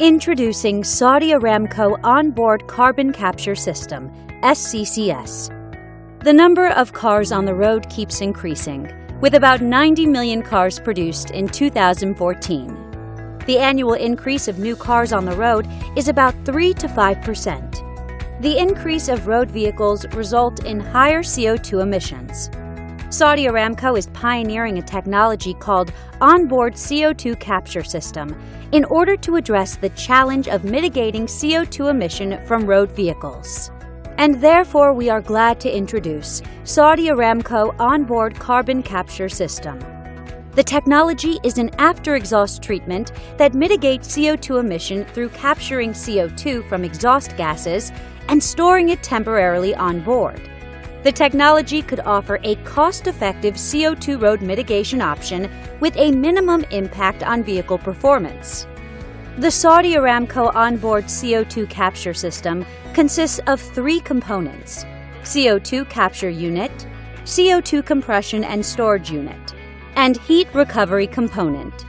Introducing Saudi Aramco Onboard Carbon Capture System, SCCS. The number of cars on the road keeps increasing, with about 90 million cars produced in 2014. The annual increase of new cars on the road is about 3 to 5%. The increase of road vehicles result in higher CO2 emissions. Saudi Aramco is pioneering a technology called Onboard CO2 Capture System in order to address the challenge of mitigating CO2 emission from road vehicles. And therefore, we are glad to introduce Saudi Aramco Onboard Carbon Capture System. The technology is an after-exhaust treatment that mitigates CO2 emission through capturing CO2 from exhaust gases and storing it temporarily on board. The technology could offer a cost-effective CO2 road mitigation option with a minimum impact on vehicle performance. The Saudi Aramco Onboard CO2 Capture System consists of 3 components: CO2 Capture Unit, CO2 Compression and Storage Unit, and Heat Recovery Component.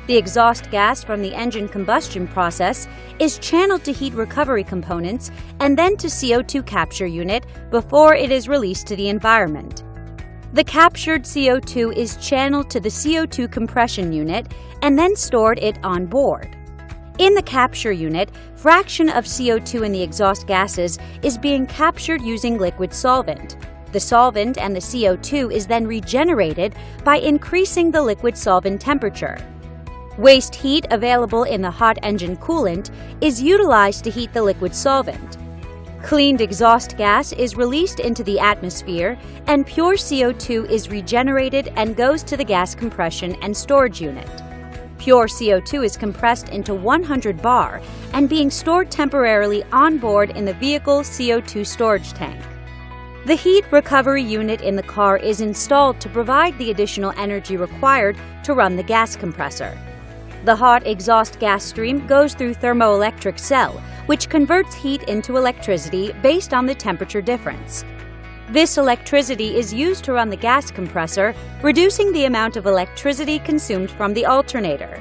The exhaust gas from the engine combustion process is channeled to heat recovery components and then to CO2 capture unit before it is released to the environment. The captured CO2 is channeled to the CO2 compression unit and then stored it on board. In the capture unit, fraction of CO2 in the exhaust gases is being captured using liquid solvent. The solvent and the CO2 is then regenerated by increasing the liquid solvent temperature. Waste heat available in the hot engine coolant is utilized to heat the liquid solvent. Cleaned exhaust gas is released into the atmosphere, and pure CO2 is regenerated and goes to the gas compression and storage unit. Pure CO2 is compressed into 100 bar and being stored temporarily on board in the vehicle CO2 storage tank. The heat recovery unit in the car is installed to provide the additional energy required to run the gas compressor. The hot exhaust gas stream goes through thermoelectric cell, which converts heat into electricity based on the temperature difference. This electricity is used to run the gas compressor, reducing the amount of electricity consumed from the alternator.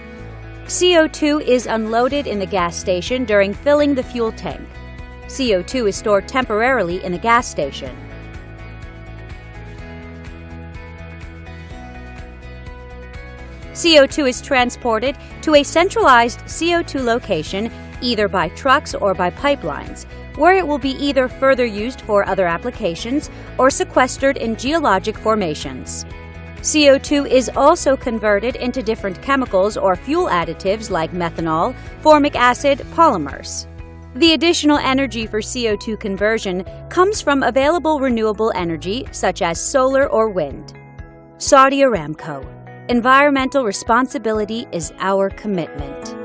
CO2 is unloaded in the gas station during filling the fuel tank. CO2 is stored temporarily in the gas station. CO2 is transported to a centralized CO2 location either by trucks or by pipelines, where it will be either further used for other applications or sequestered in geologic formations. CO2 is also converted into different chemicals or fuel additives like methanol, formic acid, polymers. The additional energy for CO2 conversion comes from available renewable energy such as solar or wind. Saudi Aramco. Environmental responsibility is our commitment.